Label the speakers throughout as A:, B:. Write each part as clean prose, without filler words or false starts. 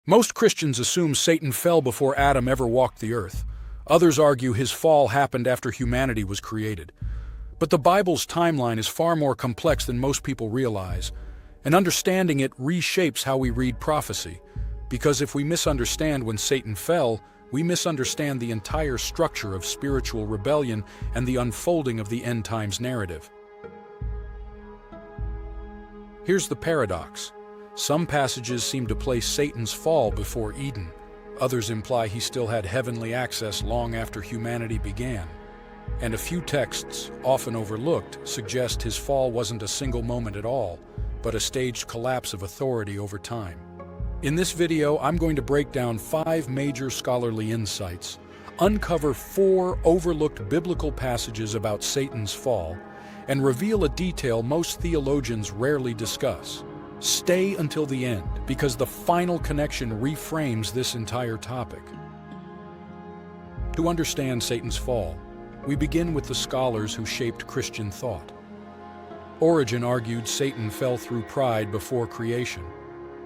A: Most Christians assume Satan fell before Adam ever walked the earth. Others argue his fall happened after humanity was created. But the Bible's timeline is far more complex than most people realize, and understanding it reshapes how we read prophecy. Because if we misunderstand when Satan fell, we misunderstand the entire structure of spiritual rebellion and the unfolding of the end times narrative. Here's the paradox. Some passages seem to place Satan's fall before Eden. Others imply he still had heavenly access long after humanity began. And a few texts, often overlooked, suggest his fall wasn't a single moment at all, but a staged collapse of authority over time. In this video, I'm going to break down 5 major scholarly insights, uncover 4 overlooked biblical passages about Satan's fall, and reveal a detail most theologians rarely discuss. Stay until the end, because the final connection reframes this entire topic. To understand Satan's fall, we begin with the scholars who shaped Christian thought. Origen argued Satan fell through pride before creation.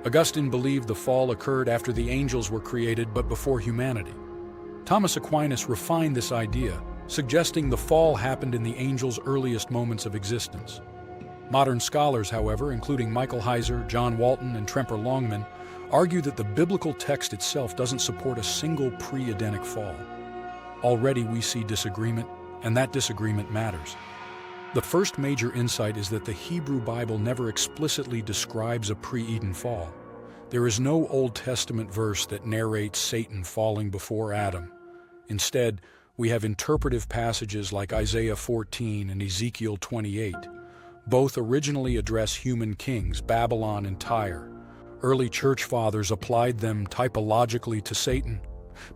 A: Augustine believed the fall occurred after the angels were created but before humanity. Thomas Aquinas refined this idea, suggesting the fall happened in the angels' earliest moments of existence. Modern scholars, however, including Michael Heiser, John Walton, and Tremper Longman, argue that the biblical text itself doesn't support a single pre-Edenic fall. Already we see disagreement, and that disagreement matters. The first major insight is that the Hebrew Bible never explicitly describes a pre-Eden fall. There is no Old Testament verse that narrates Satan falling before Adam. Instead, we have interpretive passages like Isaiah 14 and Ezekiel 28. Both originally address human kings, Babylon and Tyre. Early church fathers applied them typologically to Satan,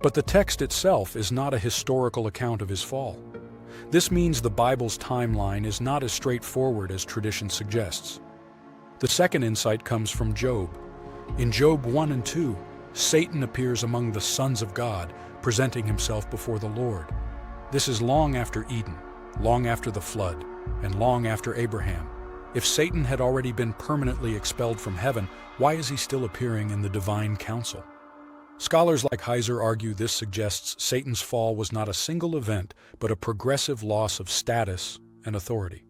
A: but the text itself is not a historical account of his fall. This means the Bible's timeline is not as straightforward as tradition suggests. The second insight comes from Job. In Job 1 and 2, Satan appears among the sons of God, presenting himself before the Lord. This is long after Eden, long after the flood, and long after Abraham. If Satan had already been permanently expelled from heaven, why is he still appearing in the divine council? Scholars like Heiser argue this suggests Satan's fall was not a single event, but a progressive loss of status and authority.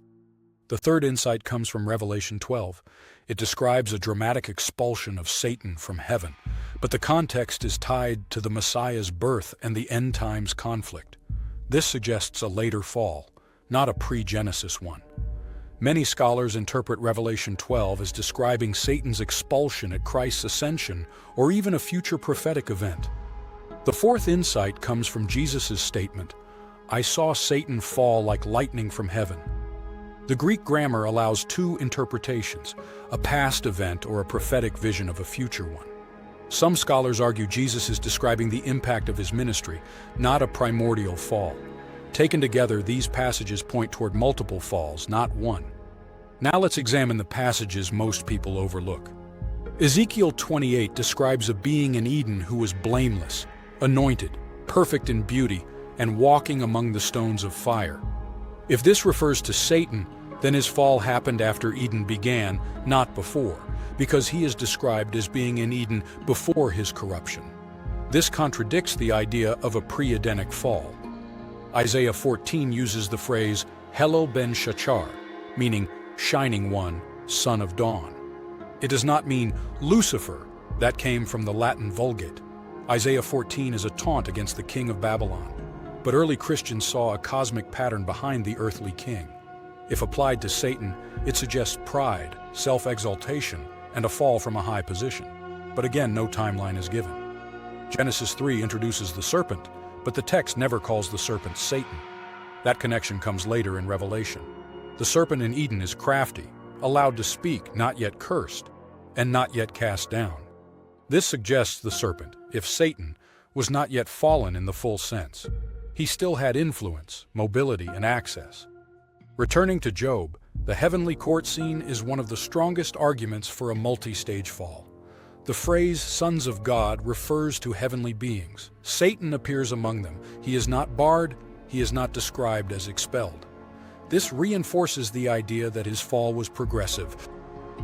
A: The third insight comes from Revelation 12. It describes a dramatic expulsion of Satan from heaven, but the context is tied to the Messiah's birth and the end times conflict. This suggests a later fall, not a pre-Genesis one. Many scholars interpret Revelation 12 as describing Satan's expulsion at Christ's ascension, or even a future prophetic event. The fourth insight comes from Jesus' statement, "I saw Satan fall like lightning from heaven." The Greek grammar allows 2 interpretations, a past event or a prophetic vision of a future one. Some scholars argue Jesus is describing the impact of his ministry, not a primordial fall. Taken together, these passages point toward multiple falls, not one. Now let's examine the passages most people overlook. Ezekiel 28 describes a being in Eden who was blameless, anointed, perfect in beauty, and walking among the stones of fire. If this refers to Satan, then his fall happened after Eden began, not before, because he is described as being in Eden before his corruption. This contradicts the idea of a pre-Edenic fall. Isaiah 14 uses the phrase Helel ben Shachar, meaning shining one, son of dawn. It does not mean Lucifer, that came from the Latin Vulgate. Isaiah 14 is a taunt against the king of Babylon, but early Christians saw a cosmic pattern behind the earthly king. If applied to Satan, it suggests pride, self-exaltation, and a fall from a high position. But again, no timeline is given. Genesis 3 introduces the serpent, but the text never calls the serpent Satan. That connection comes later in Revelation. The serpent in Eden is crafty, allowed to speak, not yet cursed, and not yet cast down. This suggests the serpent, if Satan, was not yet fallen in the full sense. He still had influence, mobility, and access. Returning to Job, the heavenly court scene is one of the strongest arguments for a multi-stage fall. The phrase sons of God refers to heavenly beings. Satan appears among them. He is not barred, he is not described as expelled. This reinforces the idea that his fall was progressive.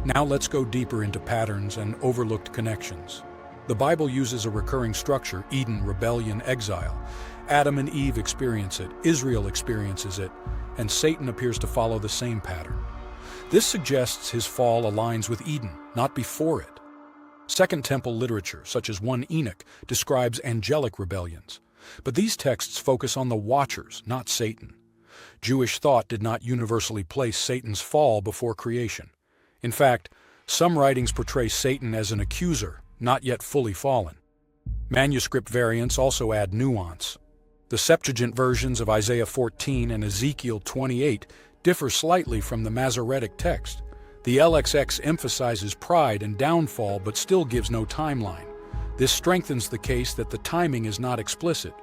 A: Now let's go deeper into patterns and overlooked connections. The Bible uses a recurring structure: Eden, rebellion, exile. Adam and Eve experience it, Israel experiences it, and Satan appears to follow the same pattern. This suggests his fall aligns with Eden, not before it. Second Temple literature, such as 1 Enoch, describes angelic rebellions. But these texts focus on the watchers, not Satan. Jewish thought did not universally place Satan's fall before creation. In fact, some writings portray Satan as an accuser, not yet fully fallen. Manuscript variants also add nuance. The Septuagint versions of Isaiah 14 and Ezekiel 28 differ slightly from the Masoretic text. The LXX emphasizes pride and downfall but still gives no timeline. This strengthens the case that the timing is not explicit.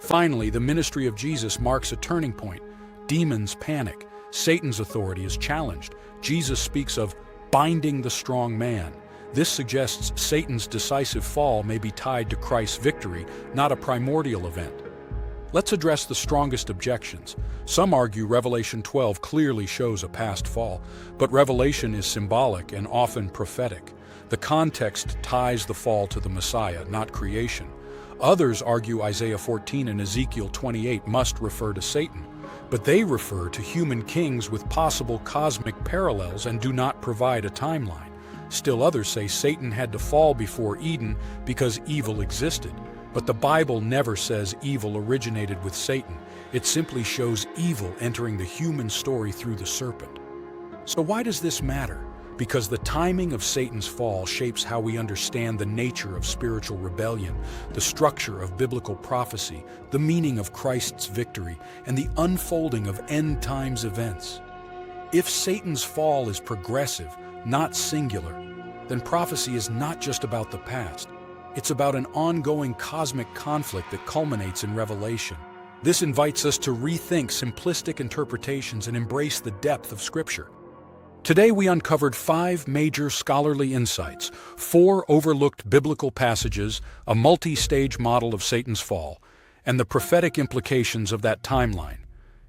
A: Finally, the ministry of Jesus marks a turning point. Demons panic. Satan's authority is challenged. Jesus speaks of binding the strong man. This suggests Satan's decisive fall may be tied to Christ's victory, not a primordial event. Let's address the strongest objections. Some argue Revelation 12 clearly shows a past fall, but Revelation is symbolic and often prophetic. The context ties the fall to the Messiah, not creation. Others argue Isaiah 14 and Ezekiel 28 must refer to Satan, but they refer to human kings with possible cosmic parallels and do not provide a timeline. Still others say Satan had to fall before Eden because evil existed. But the Bible never says evil originated with Satan. It simply shows evil entering the human story through the serpent. So why does this matter? Because the timing of Satan's fall shapes how we understand the nature of spiritual rebellion, the structure of biblical prophecy, the meaning of Christ's victory, and the unfolding of end times events. If Satan's fall is progressive, not singular, then prophecy is not just about the past. It's about an ongoing cosmic conflict that culminates in Revelation. This invites us to rethink simplistic interpretations and embrace the depth of Scripture. Today we uncovered 5 major scholarly insights, 4 overlooked biblical passages, a multi-stage model of Satan's fall, and the prophetic implications of that timeline.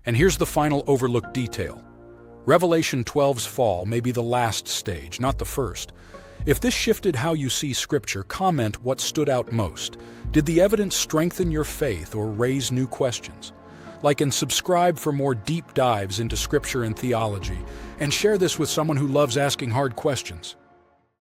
A: And here's the final overlooked detail. Revelation 12's fall may be the last stage, not the first. If this shifted how you see Scripture, comment what stood out most. Did the evidence strengthen your faith or raise new questions? Like and subscribe for more deep dives into Scripture and theology, and share this with someone who loves asking hard questions.